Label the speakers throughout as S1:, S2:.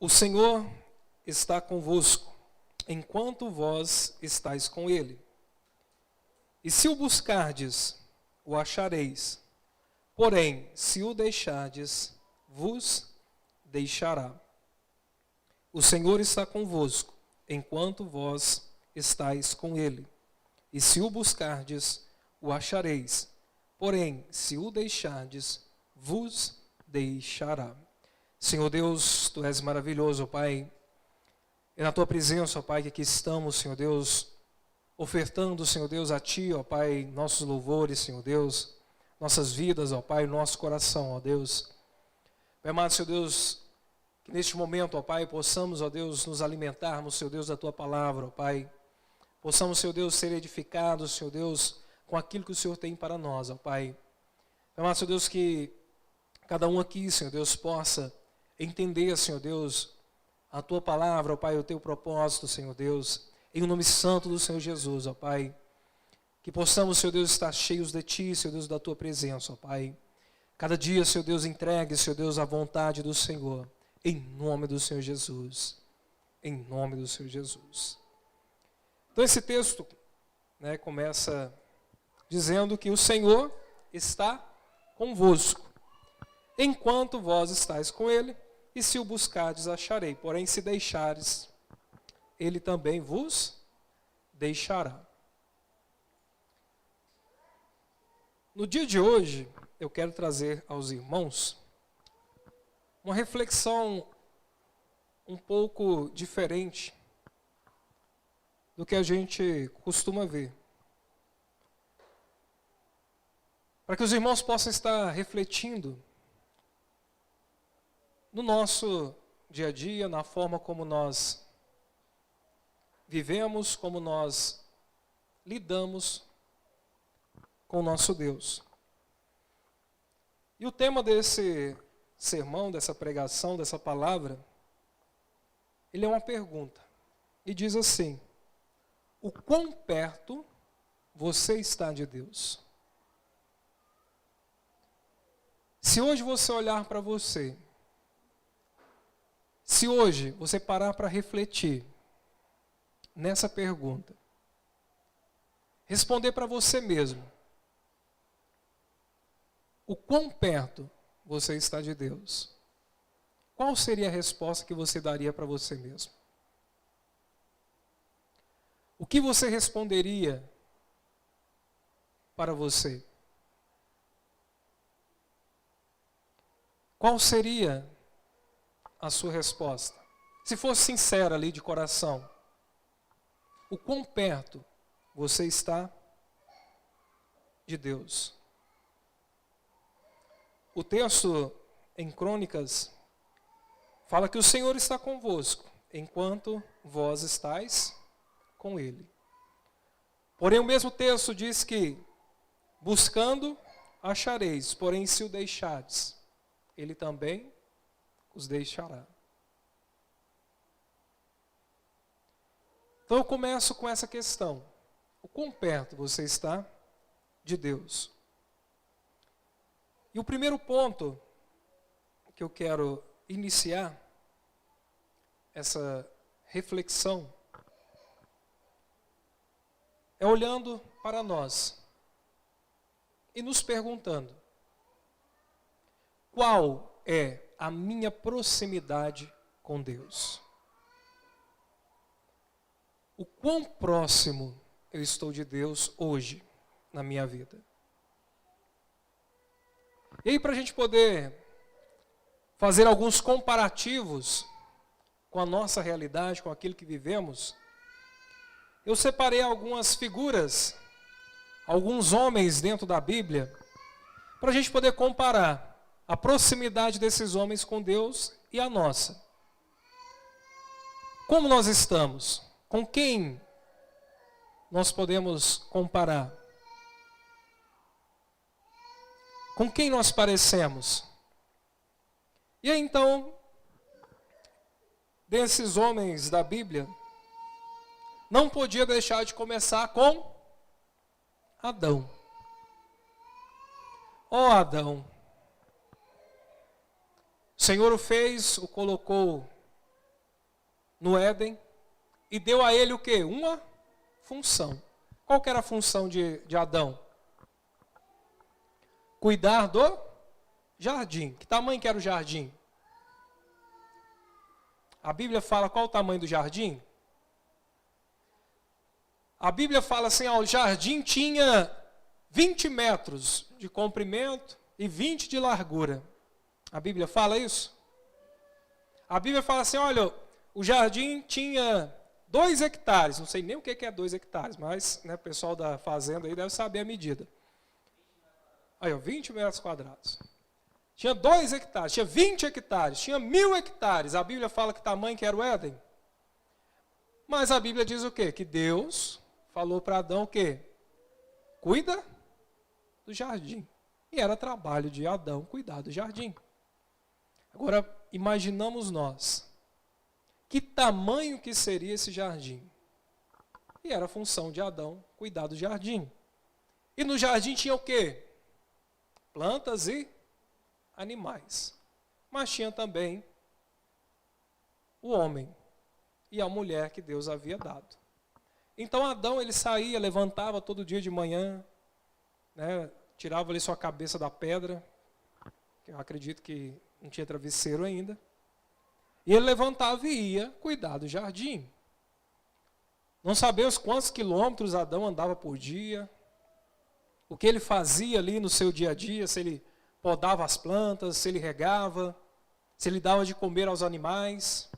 S1: O Senhor está convosco, enquanto vós estáis com Ele. E se o buscardes, o achareis. Porém, se o deixardes, vos deixará. O Senhor está convosco, enquanto vós estáis com Ele. E se o buscardes, o achareis. Porém, se o deixardes, vos deixará. Senhor Deus, Tu és maravilhoso, Pai. É na Tua presença, ó Pai, que aqui estamos, Senhor Deus, ofertando, Senhor Deus, a Ti, ó Pai, nossos louvores, Senhor Deus, nossas vidas, ó Pai, nosso coração, ó Deus. Pai amado, Senhor Deus, que neste momento, ó Pai, possamos, ó Deus, nos alimentarmos, Senhor Deus, da Tua palavra, ó Pai. Possamos, Senhor Deus, ser edificados, Senhor Deus, com aquilo que o Senhor tem para nós, ó Pai. Pai amado, Senhor Deus, que cada um aqui, Senhor Deus, possa entender, Senhor Deus, a Tua palavra, ó Pai, o Teu propósito, Senhor Deus, em nome santo do Senhor Jesus, ó Pai. Que possamos, Senhor Deus, estar cheios de Ti, Senhor Deus, da Tua presença, ó Pai. Cada dia, Senhor Deus, entregue, Senhor Deus, a vontade do Senhor, em nome do Senhor Jesus. Em nome do Senhor Jesus. Então esse texto, né, começa dizendo que o Senhor está convosco, enquanto vós estáis com Ele, e se o buscardes, acharei. Porém, se deixares, Ele também vos deixará. No dia de hoje, eu quero trazer aos irmãos uma reflexão um pouco diferente do que a gente costuma ver. Para que os irmãos possam estar refletindo no nosso dia a dia, na forma como nós vivemos, como nós lidamos com o nosso Deus. E o tema desse sermão, dessa pregação, dessa palavra, ele é uma pergunta. E diz assim: o quão perto você está de Deus? Se hoje você olhar para você, se hoje você parar para refletir nessa pergunta, responder para você mesmo, o quão perto você está de Deus? Qual seria a resposta que você daria para você mesmo? O que você responderia para você? Qual seria a sua resposta? Se fosse sincera ali de coração, o quão perto você está de Deus? O texto em Crônicas fala que o Senhor está convosco, enquanto vós estáis com Ele. Porém, o mesmo texto diz que, buscando, achareis, porém, se o deixardes, Ele também os deixará. Então eu começo com essa questão: o quão perto você está de Deus? E o primeiro ponto que eu quero iniciar essa reflexão é olhando para nós e nos perguntando: qual é a minha proximidade com Deus? O quão próximo eu estou de Deus hoje na minha vida? E aí, para a gente poder fazer alguns comparativos com a nossa realidade, com aquilo que vivemos, eu separei algumas figuras, alguns homens dentro da Bíblia, para a gente poder comparar a proximidade desses homens com Deus e a nossa. Como nós estamos? Com quem nós podemos comparar? Com quem nós parecemos? E aí então, desses homens da Bíblia, não podia deixar de começar com Adão. Ó Adão, o Senhor o fez, o colocou no Éden e deu a ele o quê? Uma função. Qual que era a função de Adão? Cuidar do jardim. Que tamanho que era o jardim? A Bíblia fala qual o tamanho do jardim? A Bíblia fala assim, ó, o jardim tinha 20 metros de comprimento e 20 de largura. A Bíblia fala isso? A Bíblia fala assim, olha, o jardim tinha 2 hectares. Não sei nem o que é 2 hectares, mas né, o pessoal da fazenda aí deve saber a medida. Aí, ó, 20 metros quadrados. Tinha 2 hectares, tinha 20 hectares, tinha 1000 hectares. A Bíblia fala que tamanho que era o Éden. Mas a Bíblia diz o quê? Que Deus falou para Adão o quê? Cuida do jardim. E era trabalho de Adão cuidar do jardim. Agora, imaginamos nós, que tamanho que seria esse jardim? E era a função de Adão cuidar do jardim. E no jardim tinha o quê? Plantas e animais. Mas tinha também o homem e a mulher que Deus havia dado. Então Adão, ele saía, levantava todo dia de manhã, né, tirava ali sua cabeça da pedra, que eu acredito que não tinha travesseiro ainda, e ele levantava e ia cuidar do jardim. Não sabemos quantos quilômetros Adão andava por dia, o que ele fazia ali no seu dia a dia, se ele podava as plantas, se ele regava, se ele dava de comer aos animais.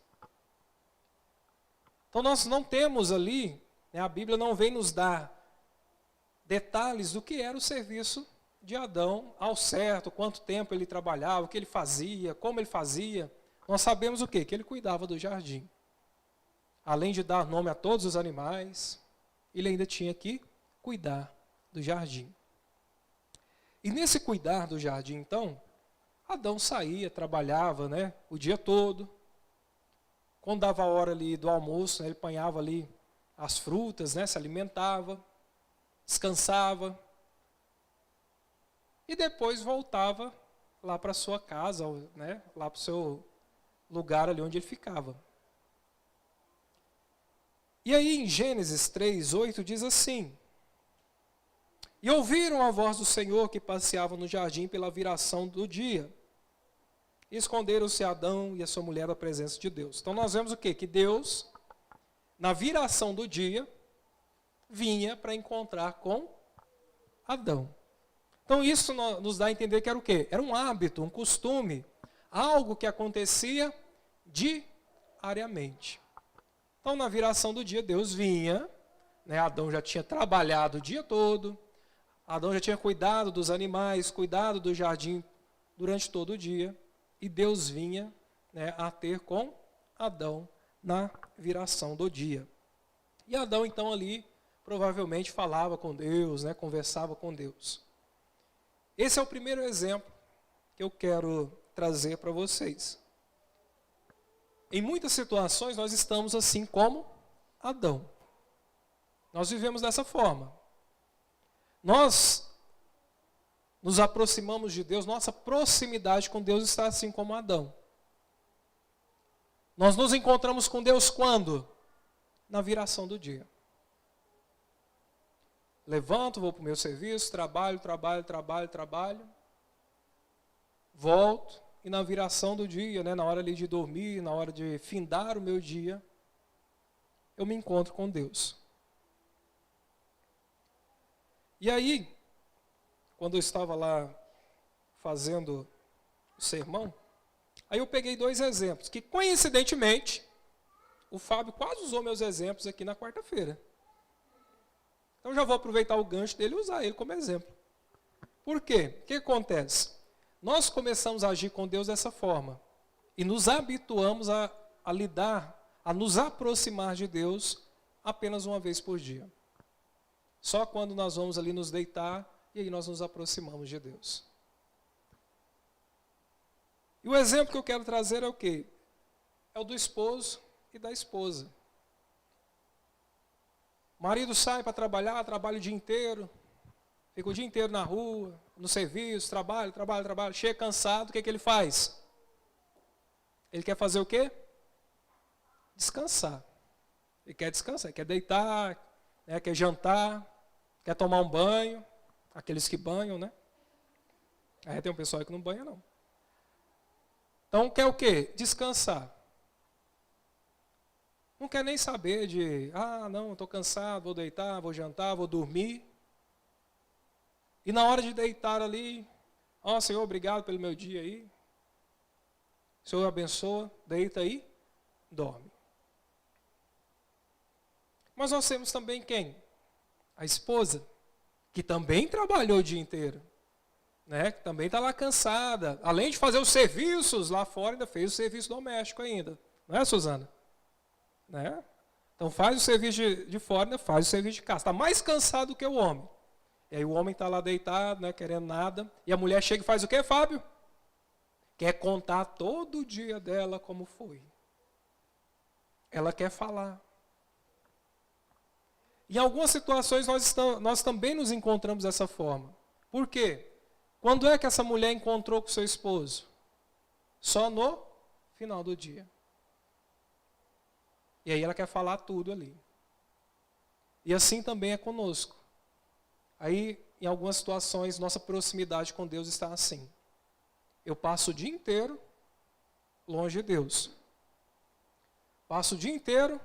S1: Então nós não temos ali, né, a Bíblia não vem nos dar detalhes do que era o serviço de Adão ao certo, quanto tempo ele trabalhava, o que ele fazia, como ele fazia. Nós sabemos o quê? Que ele cuidava do jardim. Além de dar nome a todos os animais, ele ainda tinha que cuidar do jardim. E nesse cuidar do jardim, então, Adão saía, trabalhava, né, o dia todo. Quando dava a hora ali do almoço, né, ele apanhava ali as frutas, né, se alimentava, descansava. E depois voltava lá para a sua casa, né, lá para o seu lugar ali onde ele ficava. E aí em Gênesis 3:8 diz assim: E ouviram a voz do Senhor que passeava no jardim pela viração do dia. E esconderam-se Adão e a sua mulher da presença de Deus. Então nós vemos o quê? Que Deus, na viração do dia, vinha para encontrar com Adão. Então isso nos dá a entender que era o quê? Era um hábito, um costume, algo que acontecia diariamente. Então na viração do dia Deus vinha, né, Adão já tinha trabalhado o dia todo, Adão já tinha cuidado dos animais, cuidado do jardim durante todo o dia, e Deus vinha, né, a ter com Adão na viração do dia. E Adão então ali provavelmente falava com Deus, né, conversava com Deus. Esse é o primeiro exemplo que eu quero trazer para vocês. Em muitas situações nós estamos assim como Adão. Nós vivemos dessa forma. Nós nos aproximamos de Deus, nossa proximidade com Deus está assim como Adão. Nós nos encontramos com Deus quando? Na viração do dia. Levanto, vou para o meu serviço, trabalho, volto, e na viração do dia, né, na hora ali de dormir, na hora de findar o meu dia, eu me encontro com Deus. E aí, quando eu estava lá fazendo o sermão, aí eu peguei 2 exemplos, que coincidentemente, o Fábio quase usou meus exemplos aqui na quarta-feira. Então já vou aproveitar o gancho dele e usar ele como exemplo. Por quê? O que acontece? Nós começamos a agir com Deus dessa forma, e nos habituamos a lidar, a nos aproximar de Deus apenas uma vez por dia. Só quando nós vamos ali nos deitar, e aí nós nos aproximamos de Deus. E o exemplo que eu quero trazer é o quê? É o do esposo e da esposa. O marido sai para trabalhar, trabalha o dia inteiro, fica o dia inteiro na rua, no serviço, trabalha, chega cansado, o que ele faz? Ele quer fazer o quê? descansar. Ele quer descansar, ele quer deitar, né, quer jantar, quer tomar um banho. Aqueles que banham, né? Aí tem um pessoal que não banha, não. Então, quer o quê? Descansar. Não quer nem saber de, não, estou cansado, vou deitar, vou jantar, vou dormir. E na hora de deitar ali, Senhor, obrigado pelo meu dia aí. Senhor abençoa, deita aí, dorme. Mas nós temos também quem? A esposa, que também trabalhou o dia inteiro. Né? Que também está lá cansada. Além de fazer os serviços lá fora, ainda fez o serviço doméstico ainda. Não é, Suzana? Né? Então faz o serviço de fora, ainda faz o serviço de casa. Está mais cansado do que o homem. E aí o homem está lá deitado, né, querendo nada. E a mulher chega e faz o quê, Fábio? Quer contar todo o dia dela como foi. Ela quer falar. Em algumas situações nós também nos encontramos dessa forma. Por quê? Quando é que essa mulher encontrou com seu esposo? Só no final do dia. E aí ela quer falar tudo ali. E assim também é conosco. Aí, em algumas situações, nossa proximidade com Deus está assim. Eu passo o dia inteiro longe de Deus. Passo o dia inteiro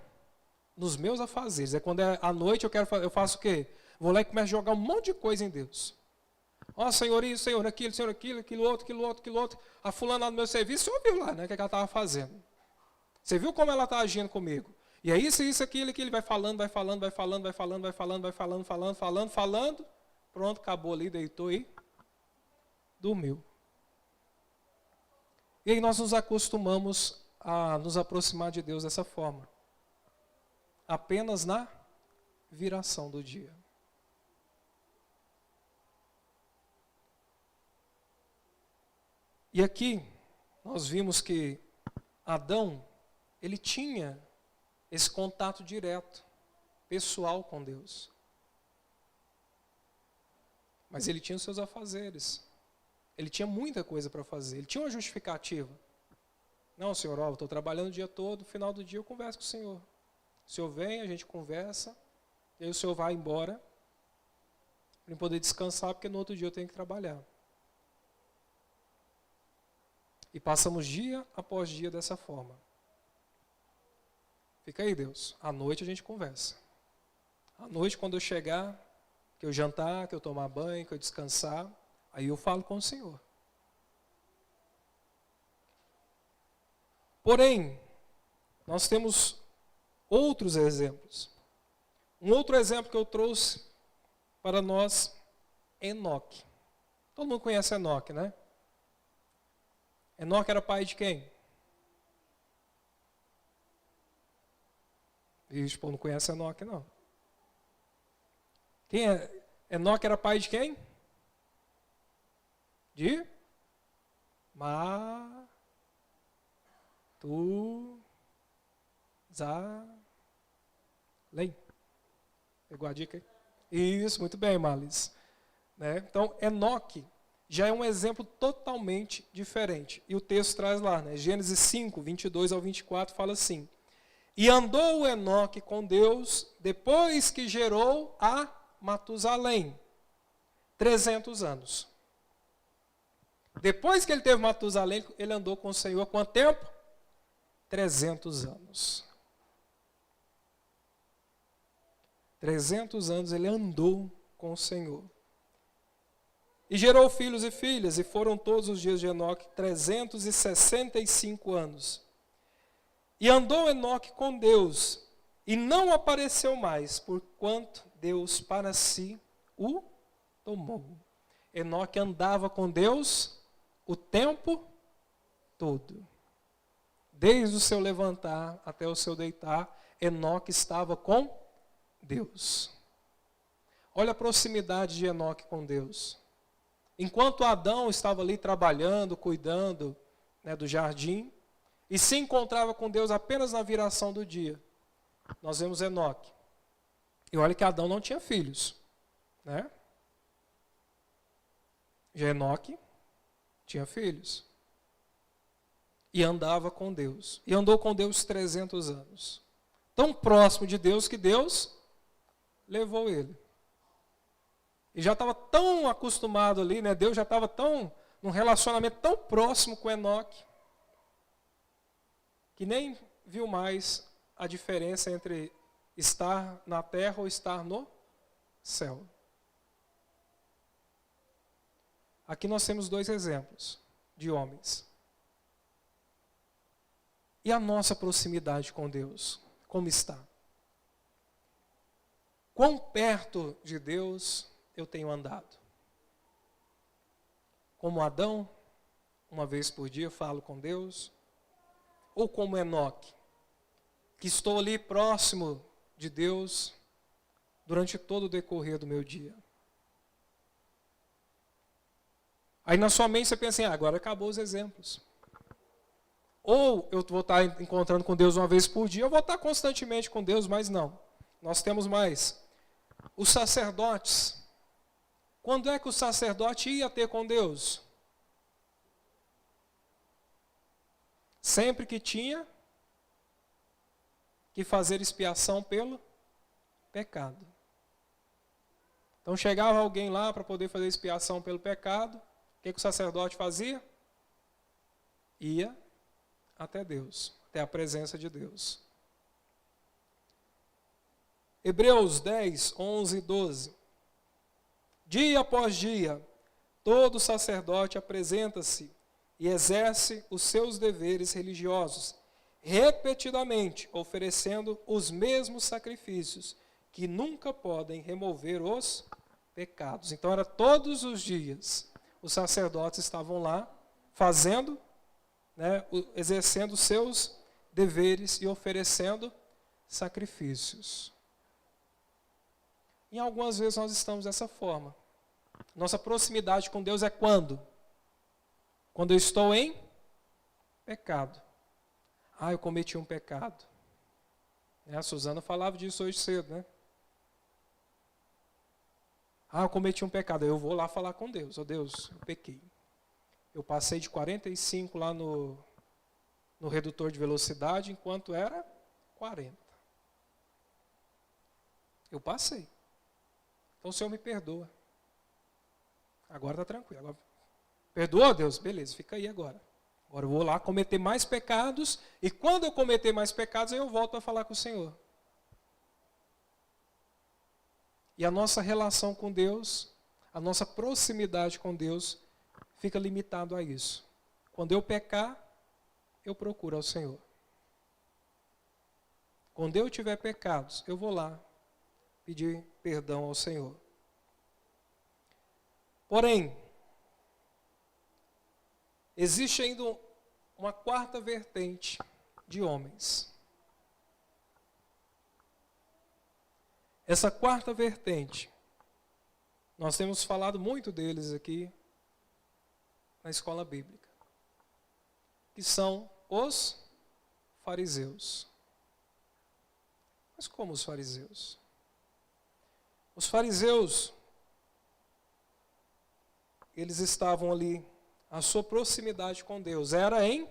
S1: nos meus afazeres. É quando é à noite eu faço o quê? Vou lá e começo a jogar um monte de coisa em Deus. Senhor isso, Senhor aquilo, aquilo outro. A fulana lá no meu serviço, você ouviu lá, né, o que ela estava fazendo. Você viu como ela está agindo comigo. E é isso, aquilo, vai falando. Pronto, acabou ali, deitou e dormiu. E aí nós nos acostumamos a nos aproximar de Deus dessa forma. Apenas na viração do dia. E aqui nós vimos que Adão, ele tinha esse contato direto, pessoal com Deus. Mas ele tinha os seus afazeres. Ele tinha muita coisa para fazer. Ele tinha uma justificativa. Não, Senhor, eu estou trabalhando o dia todo, no final do dia eu converso com o Senhor. O Senhor vem, a gente conversa, e aí o Senhor vai embora, para eu poder descansar, porque no outro dia eu tenho que trabalhar. E passamos dia após dia dessa forma. Fica aí, Deus. À noite a gente conversa. À noite, quando eu chegar, que eu jantar, que eu tomar banho, que eu descansar, aí eu falo com o Senhor. Porém, nós temos outros exemplos. Um outro exemplo que eu trouxe para nós é Enoque. Todo mundo conhece Enoque, né? Enoque era pai de quem? Ixi, pô, não conhece Enoque, não. Quem é? Enoque era pai de quem? De? Matusalém. Pegou a dica aí? Isso, muito bem, Malis. Né? Então, Enoque já é um exemplo totalmente diferente. E o texto traz lá, né? Gênesis 5, 22 ao 24, fala assim: E andou Enoque com Deus depois que gerou a Matusalém, 300 anos. Depois que ele teve Matusalém, ele andou com o Senhor quanto tempo? 300 anos. 300 anos ele andou com o Senhor. E gerou filhos e filhas, e foram todos os dias de Enoque 365 anos. E andou Enoque com Deus, e não apareceu mais, porquanto Deus para si o tomou. Enoque andava com Deus o tempo todo. Desde o seu levantar até o seu deitar, Enoque estava com Deus. Olha a proximidade de Enoque com Deus. Enquanto Adão estava ali trabalhando, cuidando, né, do jardim, e se encontrava com Deus apenas na viração do dia, nós vemos Enoque. E olha que Adão não tinha filhos, né? Já Enoque tinha filhos. e andava com Deus. E andou com Deus 300 anos. Tão próximo de Deus que Deus levou ele. E já estava tão acostumado ali, né? Deus já estava num relacionamento tão próximo com Enoque, que nem viu mais a diferença entre estar na terra ou estar no céu. Aqui nós temos 2 exemplos de homens. E a nossa proximidade com Deus, como está? Quão perto de Deus eu tenho andado? Como Adão, uma vez por dia falo com Deus? Ou como Enoque, que estou ali próximo de Deus durante todo o decorrer do meu dia? Aí na sua mente você pensa assim, agora acabou os exemplos. Ou eu vou estar encontrando com Deus uma vez por dia, eu vou estar constantemente com Deus, mas não. Nós temos mais. Os sacerdotes. Quando é que o sacerdote ia ter com Deus? Sempre que tinha que fazer expiação pelo pecado. Então chegava alguém lá para poder fazer expiação pelo pecado. O que o sacerdote fazia? Ia até Deus, até a presença de Deus. Hebreus 10, 11 e 12. Dia após dia, todo sacerdote apresenta-se e exerce os seus deveres religiosos, repetidamente oferecendo os mesmos sacrifícios, que nunca podem remover os pecados. Então era todos os dias. Os sacerdotes estavam lá fazendo, né, exercendo seus deveres e oferecendo sacrifícios. E algumas vezes nós estamos dessa forma. Nossa proximidade com Deus é quando? Quando eu estou em pecado. Eu cometi um pecado. A Suzana falava disso hoje cedo, né? Eu cometi um pecado. Eu vou lá falar com Deus. Deus, eu pequei. Eu passei de 45 lá no redutor de velocidade, enquanto era 40. Eu passei. Então o Senhor me perdoa. Agora está tranquilo. Agora, perdoa, Deus? Beleza, fica aí agora. Agora eu vou lá cometer mais pecados, e quando eu cometer mais pecados, eu volto a falar com o Senhor. E a nossa relação com Deus, a nossa proximidade com Deus, fica limitado a isso. Quando eu pecar, eu procuro ao Senhor. Quando eu tiver pecados, eu vou lá pedir perdão ao Senhor. Porém, existe ainda uma quarta vertente de homens. Essa quarta vertente, nós temos falado muito deles aqui na escola bíblica, que são os fariseus. Mas como os fariseus? Os fariseus, eles estavam ali, a sua proximidade com Deus era em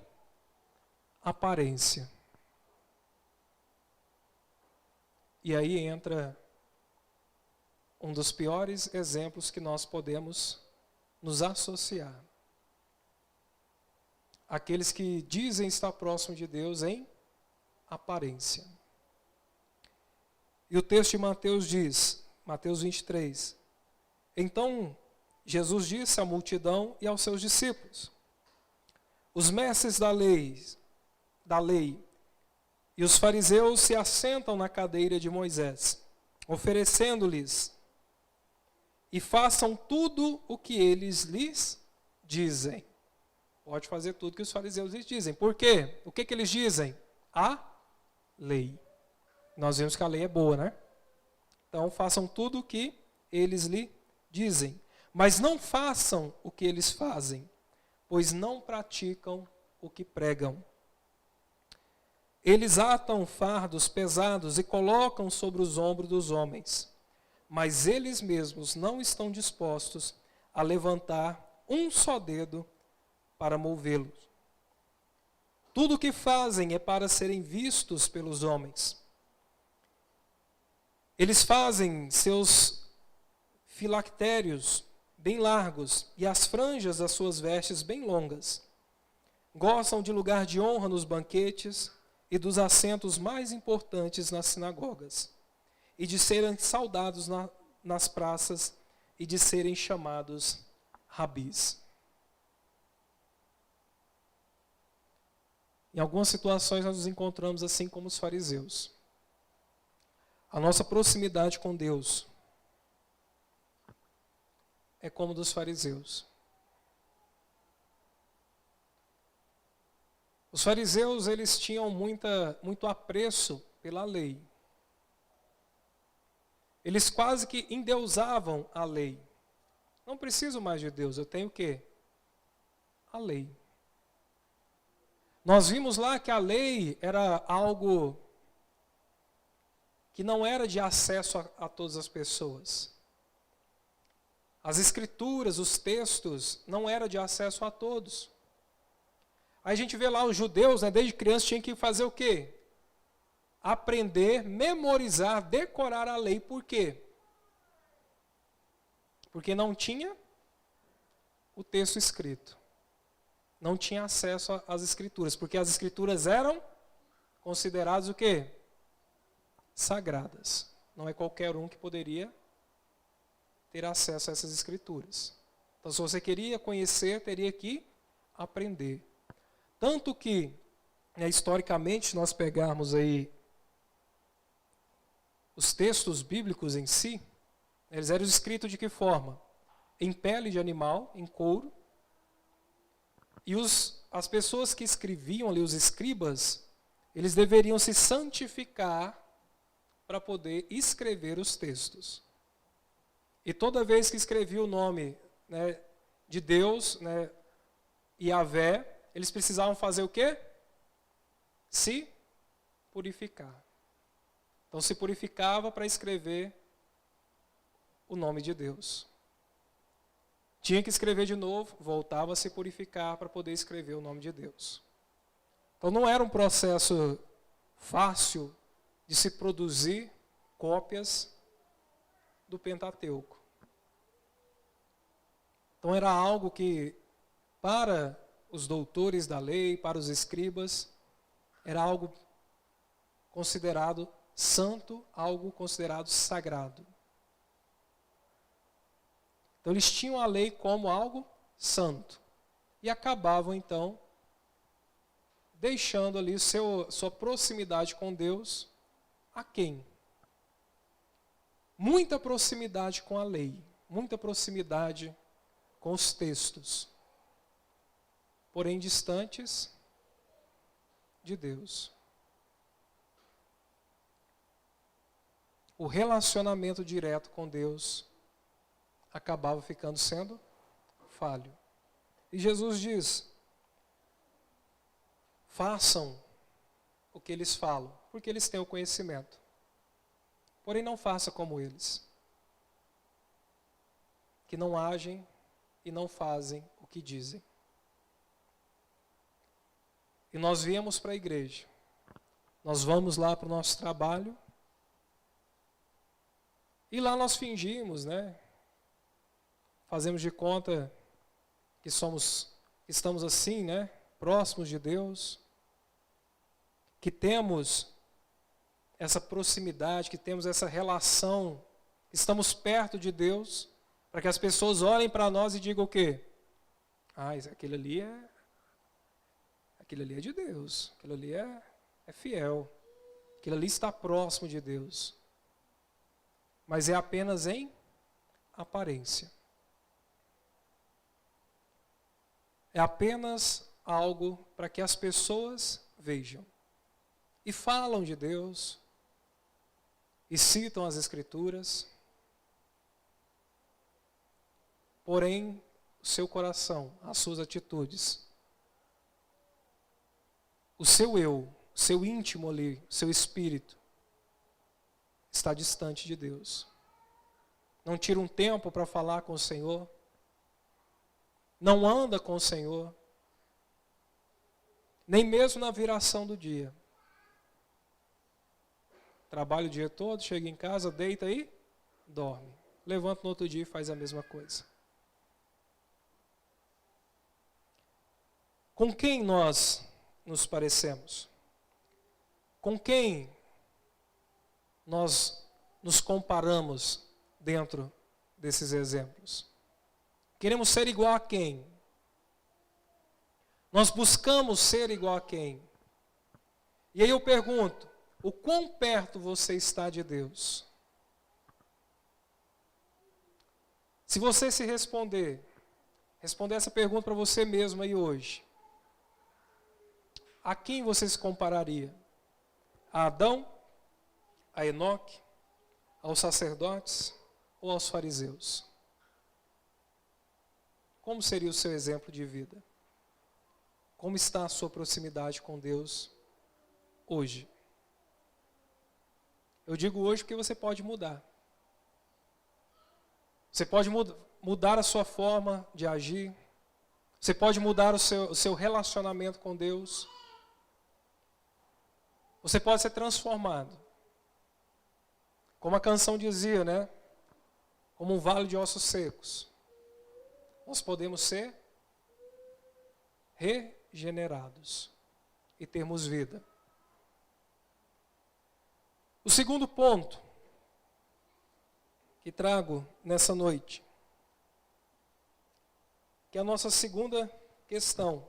S1: aparência. E aí entra um dos piores exemplos que nós podemos nos associar. Aqueles que dizem estar próximo de Deus em aparência. E o texto de Mateus diz, Mateus 23, então Jesus disse à multidão e aos seus discípulos: os mestres da lei e os fariseus se assentam na cadeira de Moisés, oferecendo-lhes, e façam tudo o que eles lhes dizem. Pode fazer tudo que os fariseus lhes dizem. Por quê? O que eles dizem? A lei. Nós vimos que a lei é boa, né? Então façam tudo o que eles lhe dizem. Mas não façam o que eles fazem, pois não praticam o que pregam. Eles atam fardos pesados e colocam sobre os ombros dos homens, mas eles mesmos não estão dispostos a levantar um só dedo para movê-los. Tudo o que fazem é para serem vistos pelos homens. Eles fazem seus filactérios bem largos e as franjas das suas vestes bem longas. Gostam de lugar de honra nos banquetes e dos assentos mais importantes nas sinagogas, e de serem saudados nas praças e de serem chamados rabis. Em algumas situações nós nos encontramos assim como os fariseus. A nossa proximidade com Deus é como dos fariseus. Os fariseus, eles tinham muito apreço pela lei. Eles quase que endeusavam a lei. Não preciso mais de Deus, eu tenho o quê? A lei. Nós vimos lá que a lei era algo que não era de acesso a todas as pessoas. As escrituras, os textos, não eram de acesso a todos. Aí a gente vê lá os judeus, né, desde criança tinham que fazer o quê? Aprender, memorizar, decorar a lei. Por quê? Porque não tinha o texto escrito. Não tinha acesso às escrituras, porque as escrituras eram consideradas o quê? Sagradas. Não é qualquer um que poderia ter acesso a essas escrituras. Então, se você queria conhecer, teria que aprender. Tanto que, historicamente, se nós pegarmos aí os textos bíblicos em si, eles eram escritos de que forma? Em pele de animal, em couro. E as pessoas que escreviam ali, os escribas, eles deveriam se santificar para poder escrever os textos. E toda vez que escrevia o nome, né, de Deus, né, Yahvé, eles precisavam fazer o quê? Se purificar. Então se purificava para escrever o nome de Deus. Tinha que escrever de novo, voltava a se purificar para poder escrever o nome de Deus. Então não era um processo fácil de se produzir cópias do Pentateuco. Então era algo que, para os doutores da lei, para os escribas, era algo considerado santo, algo considerado sagrado. Então eles tinham a lei como algo santo. E acabavam então deixando ali sua proximidade com Deus a quem? Muita proximidade com a lei, muita proximidade com os textos, porém distantes de Deus. O relacionamento direto com Deus acabava ficando sendo falho. E Jesus diz: façam o que eles falam, porque eles têm o conhecimento. Porém não faça como eles, que não agem e não fazem o que dizem. E nós viemos para a igreja, nós vamos lá para o nosso trabalho, e lá nós fingimos, né? Fazemos de conta que estamos assim, né? Próximos de Deus, que temos essa proximidade, que temos essa relação, que estamos perto de Deus, para que as pessoas olhem para nós e digam o quê? Ah, aquele ali é de Deus, aquele ali é fiel, aquele ali está próximo de Deus. Mas é apenas em aparência. É apenas algo para que as pessoas vejam. E falam de Deus, e citam as Escrituras, porém, o seu coração, as suas atitudes, o seu eu, o seu íntimo ali, o seu espírito, está distante de Deus. Não tira um tempo para falar com o Senhor, não anda com o Senhor. nem mesmo na viração do dia. Trabalha o dia todo, chega em casa, deita e dorme. Levanta no outro dia e faz a mesma coisa. Com quem nós nos parecemos? Com quem nós nos comparamos dentro desses exemplos? Queremos ser igual a quem? Nós buscamos ser igual a quem? E aí eu pergunto, o quão perto você está de Deus? Se você se responder essa pergunta para você mesmo aí hoje, a quem você se compararia? A Adão? A Enoque? Aos sacerdotes? Ou aos fariseus? Como seria o seu exemplo de vida? Como está a sua proximidade com Deus hoje? Eu digo hoje porque você pode mudar. Você pode mudar a sua forma de agir. Você pode mudar o seu relacionamento com Deus. Você pode ser transformado. Como a canção dizia, né? Como um vale de ossos secos. Nós podemos ser regenerados e termos vida. O segundo ponto que trago nessa noite, que é a nossa segunda questão.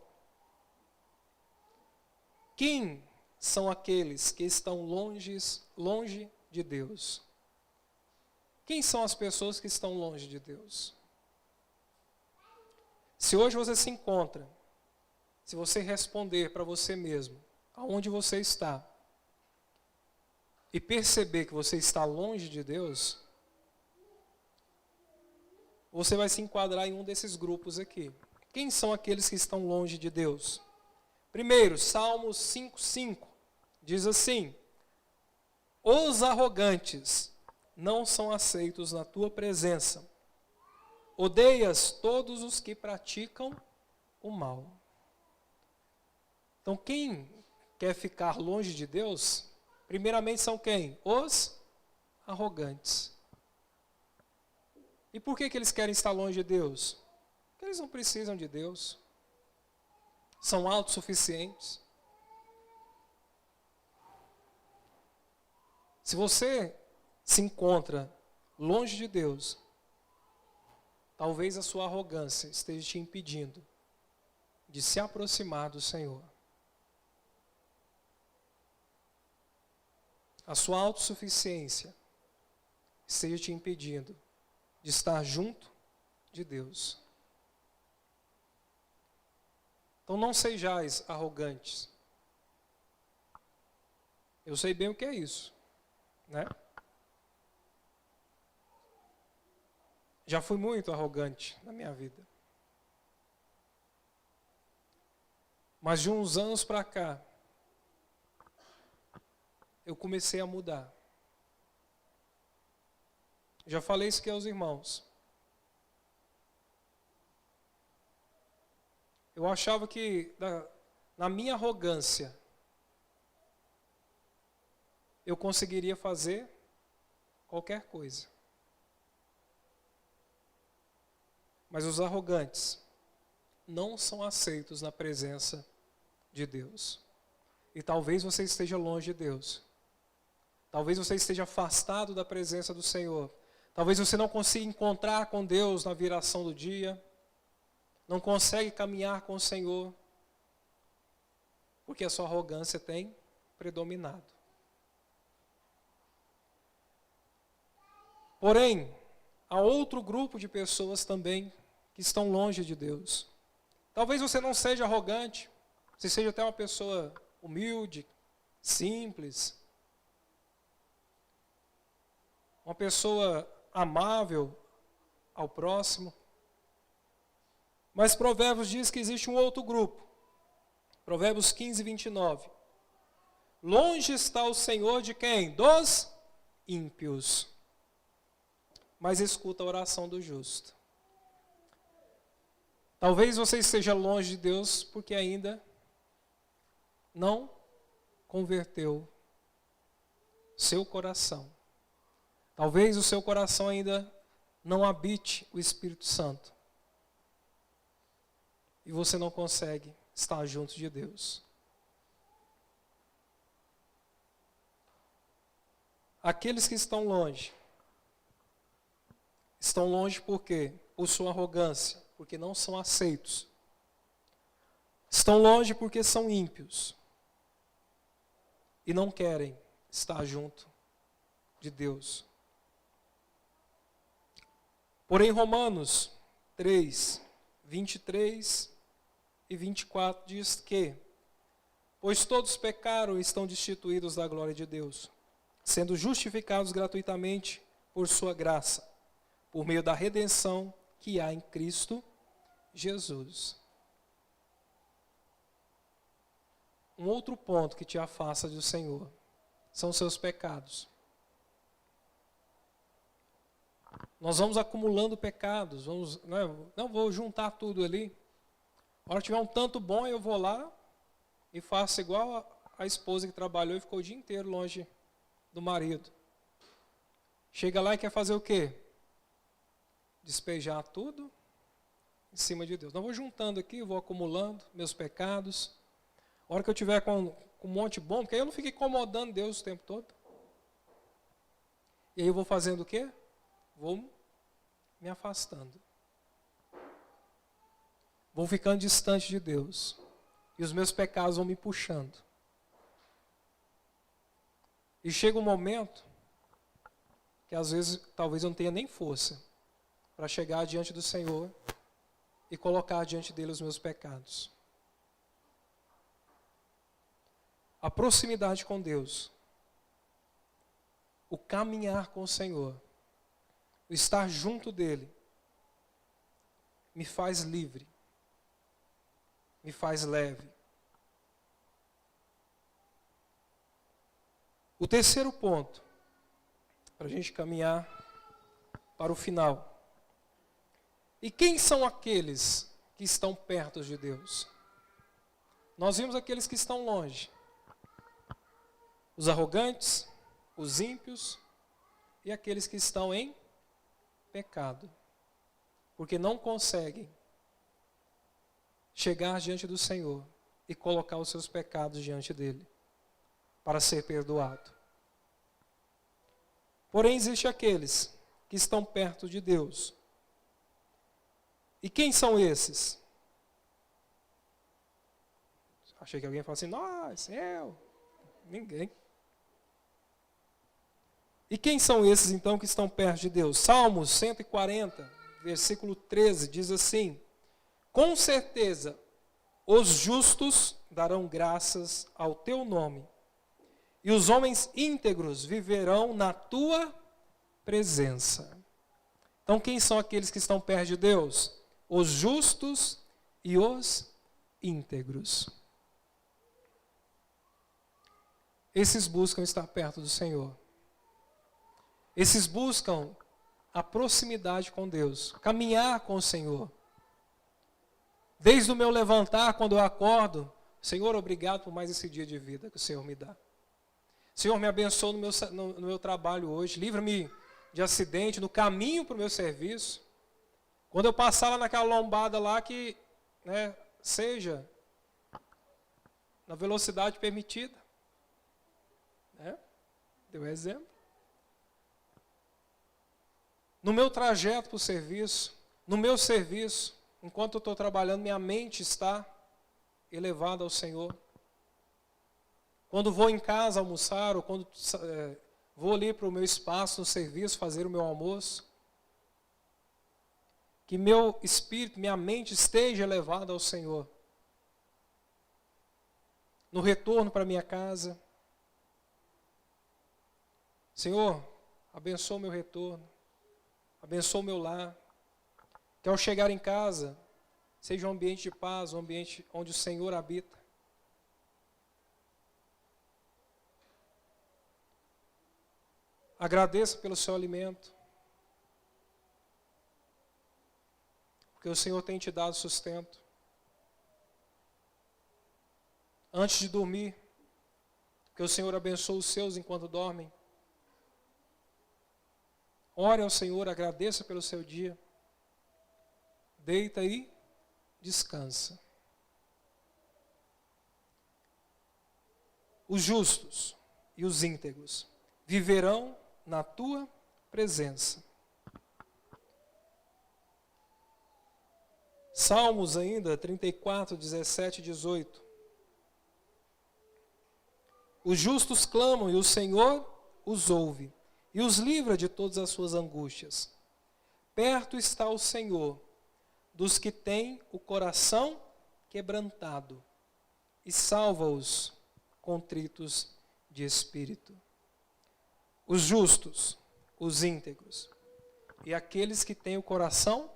S1: Quem são aqueles que estão longe de Deus? Quem são as pessoas que estão longe de Deus? Se hoje você se encontra, se você responder para você mesmo, aonde você está, e perceber que você está longe de Deus, você vai se enquadrar em um desses grupos aqui. Quem são aqueles que estão longe de Deus? Primeiro, Salmos 5:5 diz assim: os arrogantes não são aceitos na tua presença. Odeias todos os que praticam o mal. Então, quem quer ficar longe de Deus, primeiramente são quem? Os arrogantes. E por que eles querem estar longe de Deus? Porque eles não precisam de Deus. São autossuficientes. Se você se encontra longe de Deus, talvez a sua arrogância esteja te impedindo de se aproximar do Senhor. A sua autossuficiência esteja te impedindo de estar junto de Deus. Então não sejais arrogantes. Eu sei bem o que é isso, né? Já fui muito arrogante na minha vida. Mas de uns anos para cá, eu comecei a mudar. Já falei isso aqui aos irmãos. Eu achava que na minha arrogância eu conseguiria fazer qualquer coisa. Mas os arrogantes não são aceitos na presença de Deus. E talvez você esteja longe de Deus. Talvez você esteja afastado da presença do Senhor. Talvez você não consiga encontrar com Deus na viração do dia. Não consegue caminhar com o Senhor. Porque a sua arrogância tem predominado. Porém, há outro grupo de pessoas também que estão longe de Deus. Talvez você não seja arrogante. Você seja até uma pessoa humilde, simples. Uma pessoa amável ao próximo. Mas Provérbios diz que existe um outro grupo. Provérbios 15:29. Longe está o Senhor de quem? Dos ímpios. Mas escuta a oração do justo. Talvez você esteja longe de Deus porque ainda não converteu seu coração. Talvez o seu coração ainda não habite o Espírito Santo. E você não consegue estar junto de Deus. Aqueles que estão longe por quê? Por sua arrogância, porque não são aceitos. Estão longe porque são ímpios e não querem estar junto de Deus. Porém, Romanos 3, 23 e 24 diz que: pois todos pecaram e estão destituídos da glória de Deus, sendo justificados gratuitamente por sua graça, por meio da redenção que há em Cristo Jesus. Um outro ponto que te afasta do Senhor são seus pecados. Nós vamos acumulando pecados, não vou juntar tudo ali. A hora que tiver um tanto bom, eu vou lá e faço igual a esposa que trabalhou e ficou o dia inteiro longe do marido. Chega lá e quer fazer o quê? Despejar tudo em cima de Deus. Não, vou juntando aqui, vou acumulando meus pecados. A hora que eu tiver com um monte bom, porque aí eu não fico incomodando Deus o tempo todo. E aí eu vou fazendo o quê? Vou me afastando. Vou ficando distante de Deus. E os meus pecados vão me puxando. E chega um momento que às vezes talvez eu não tenha nem força para chegar diante do Senhor e colocar diante dele os meus pecados. A proximidade com Deus, o caminhar com o Senhor, o estar junto dele, me faz livre, me faz leve. O terceiro ponto, para a gente caminhar para o final. E quem são aqueles que estão perto de Deus? Nós vimos aqueles que estão longe. Os arrogantes, os ímpios e aqueles que estão em pecado. Porque não conseguem chegar diante do Senhor e colocar os seus pecados diante dele para ser perdoado. Porém, existem aqueles que estão perto de Deus. E quem são esses? Achei que alguém ia falar assim, nós, eu, ninguém. E quem são esses, então, que estão perto de Deus? Salmos 140, versículo 13, diz assim: com certeza, os justos darão graças ao teu nome, e os homens íntegros viverão na tua presença. Então, quem são aqueles que estão perto de Deus? Os justos e os íntegros. Esses buscam estar perto do Senhor. Esses buscam a proximidade com Deus, caminhar com o Senhor. Desde o meu levantar, quando eu acordo, Senhor, obrigado por mais esse dia de vida que o Senhor me dá. Senhor, me abençoa no meu trabalho hoje, livra-me de acidente, no caminho para o meu serviço. Quando eu passar lá naquela lombada lá, que seja na velocidade permitida. Deu exemplo. No meu trajeto para o serviço, no meu serviço, enquanto eu estou trabalhando, minha mente está elevada ao Senhor. Quando vou em casa almoçar, ou quando vou ali para o meu espaço no serviço, fazer o meu almoço, que meu espírito, minha mente esteja elevada ao Senhor. No retorno para minha casa, Senhor, abençoa o meu retorno. Abençoa o meu lar. Que ao chegar em casa, seja um ambiente de paz, um ambiente onde o Senhor habita. Agradeça pelo seu alimento. Porque o Senhor tem te dado sustento. antes de dormir, que o Senhor abençoe os seus enquanto dormem. Ore ao Senhor, agradeça pelo seu dia. Deita e descansa. Os justos e os íntegros viverão na tua presença. Salmos ainda, 34, 17 e 18. Os justos clamam e o Senhor os ouve e os livra de todas as suas angústias. Perto está o Senhor dos que têm o coração quebrantado e salva-os contritos de espírito. Os justos, os íntegros e aqueles que têm o coração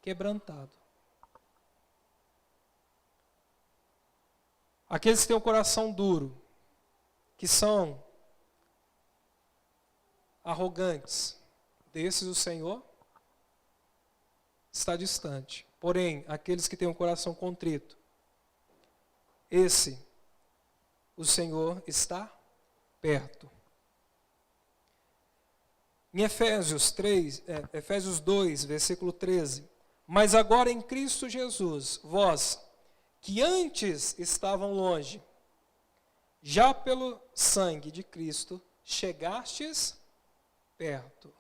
S1: quebrantado. Aqueles que têm o coração duro, que são arrogantes, desses o Senhor está distante. Porém, aqueles que têm o coração contrito, esse o Senhor está perto. Em Efésios 2, versículo 13. Mas agora em Cristo Jesus, vós, que antes estavam longe, já pelo sangue de Cristo, chegastes perto.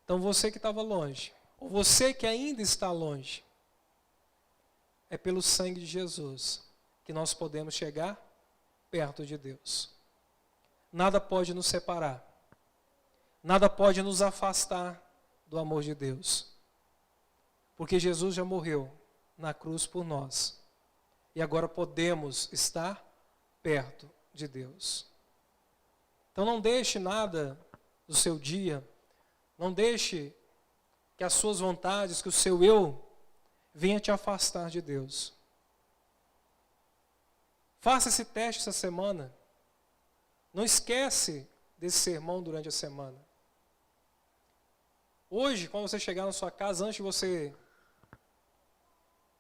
S1: Então você que estava longe, ou você que ainda está longe, é pelo sangue de Jesus que nós podemos chegar perto de Deus. Nada pode nos separar. Nada pode nos afastar do amor de Deus. Porque Jesus já morreu na cruz por nós. E agora podemos estar perto de Deus. Então não deixe nada do seu dia, não deixe que as suas vontades, que o seu eu, venha te afastar de Deus. Faça esse teste essa semana. Não esquece desse sermão durante a semana. Hoje, quando você chegar na sua casa, antes de você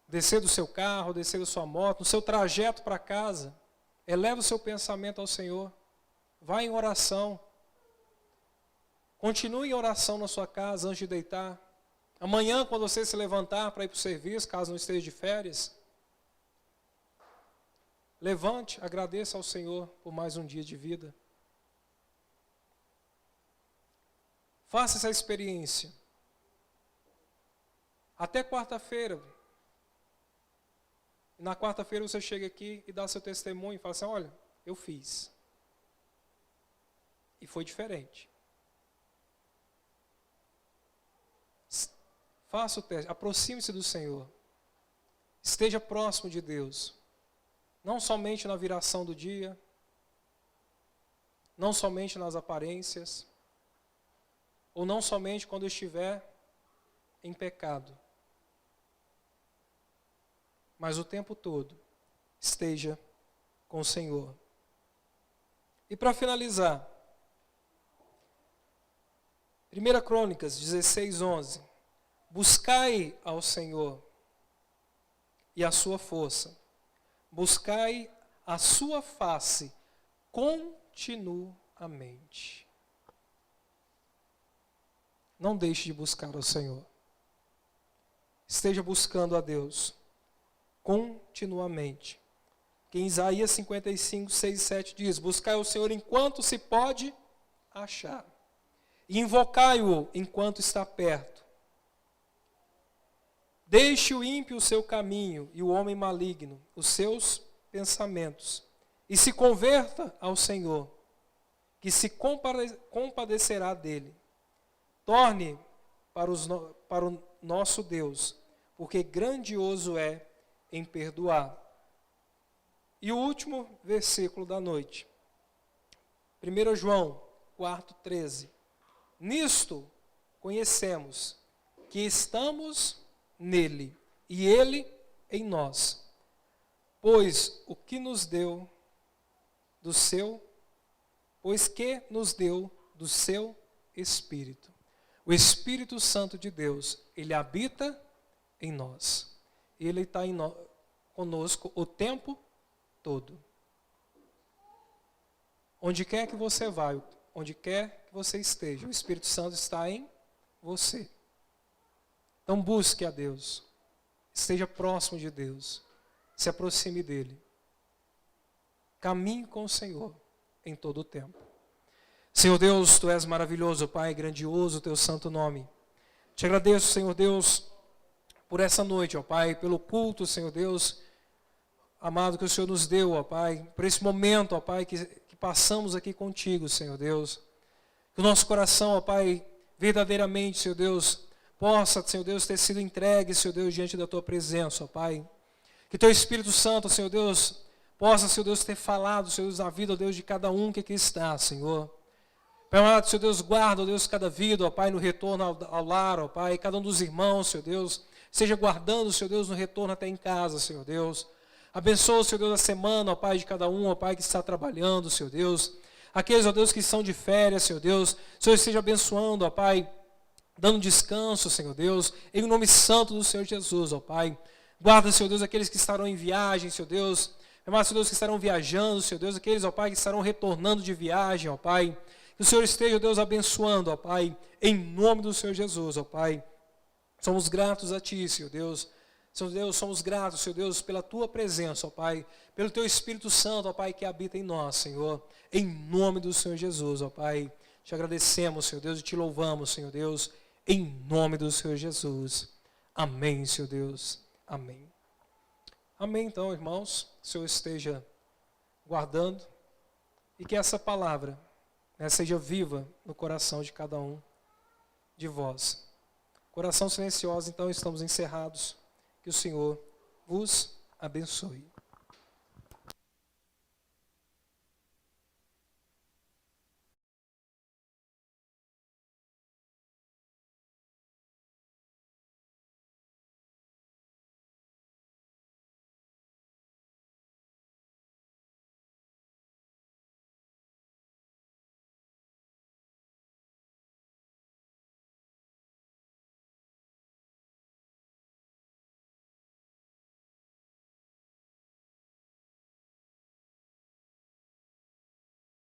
S1: descer do seu carro, descer da sua moto, no seu trajeto para casa, eleva o seu pensamento ao Senhor. Vá em oração. Continue em oração na sua casa antes de deitar. Amanhã, quando você se levantar para ir para o serviço, caso não esteja de férias, levante, agradeça ao Senhor por mais um dia de vida. Faça essa experiência. Até quarta-feira. Na quarta-feira você chega aqui e dá seu testemunho e fala assim, olha, eu fiz. E foi diferente. Faça o teste, aproxime-se do Senhor. Esteja próximo de Deus. Não somente na viração do dia, não somente nas aparências, ou não somente quando estiver em pecado, mas o tempo todo esteja com o Senhor. E para finalizar, 1 Crônicas 16, 11. Buscai ao Senhor e a sua força. Buscai a sua face continuamente. Não deixe de buscar ao Senhor. Esteja buscando a Deus continuamente. Que em Isaías 55, 6 e 7 diz, buscai ao Senhor enquanto se pode achar. E invocai-o enquanto está perto. Deixe o ímpio o seu caminho e o homem maligno os seus pensamentos. E se converta ao Senhor, que se compadecerá dele. Torne para o nosso Deus, porque grandioso é em perdoar. E o último versículo da noite. 1 João 4,13. Nisto conhecemos que estamos nele e ele em nós. Pois que nos deu do seu Espírito. O Espírito Santo de Deus, ele habita em nós. Ele está conosco o tempo todo. Onde quer que você vá, onde quer que você esteja, o Espírito Santo está em você. Então busque a Deus, esteja próximo de Deus, se aproxime dEle. Caminhe com o Senhor em todo o tempo. Senhor Deus, Tu és maravilhoso, Pai, grandioso o Teu santo nome. Te agradeço, Senhor Deus, por essa noite, ó Pai, pelo culto, Senhor Deus, amado, que o Senhor nos deu, ó Pai, por esse momento, ó Pai, que passamos aqui contigo, Senhor Deus. Que o nosso coração, ó Pai, verdadeiramente, Senhor Deus, possa, Senhor Deus, ter sido entregue, Senhor Deus, diante da Tua presença, ó Pai. Que Teu Espírito Santo, Senhor Deus, possa, Senhor Deus, ter falado, Senhor Deus, na vida, ó Deus, de cada um que aqui está, Senhor. Pai amado, Senhor Deus, guarda, ó Deus, cada vida, ó Pai, no retorno ao lar, ó Pai, cada um dos irmãos, Senhor Deus, seja guardando, Senhor Deus, no retorno até em casa, Senhor Deus. Abençoa, Senhor Deus, a semana, ó Pai, de cada um, ó Pai, que está trabalhando, Senhor Deus. Aqueles, ó Deus, que estão de férias, Senhor Deus, Senhor esteja abençoando, ó Pai, dando descanso, Senhor Deus, em nome santo do Senhor Jesus, ó Pai. Guarda, Senhor Deus, aqueles que estarão em viagem, Senhor Deus. Amado, Senhor Deus, que estarão viajando, Senhor Deus, aqueles, ó Pai, que estarão retornando de viagem, ó Pai. Que o Senhor esteja, ó Deus, abençoando, ó Pai, em nome do Senhor Jesus, ó Pai. Somos gratos a Ti, Senhor Deus. Senhor Deus, somos gratos, Senhor Deus, pela Tua presença, ó Pai, pelo Teu Espírito Santo, ó Pai, que habita em nós, Senhor, em nome do Senhor Jesus, ó Pai. Te agradecemos, Senhor Deus, e Te louvamos, Senhor Deus, em nome do Senhor Jesus. Amém, Senhor Deus. Amém. Amém, então, irmãos, que o Senhor esteja guardando e que essa palavra, né, seja viva no coração de cada um de vós. Coração silencioso, então, estamos encerrados. Que o Senhor vos abençoe.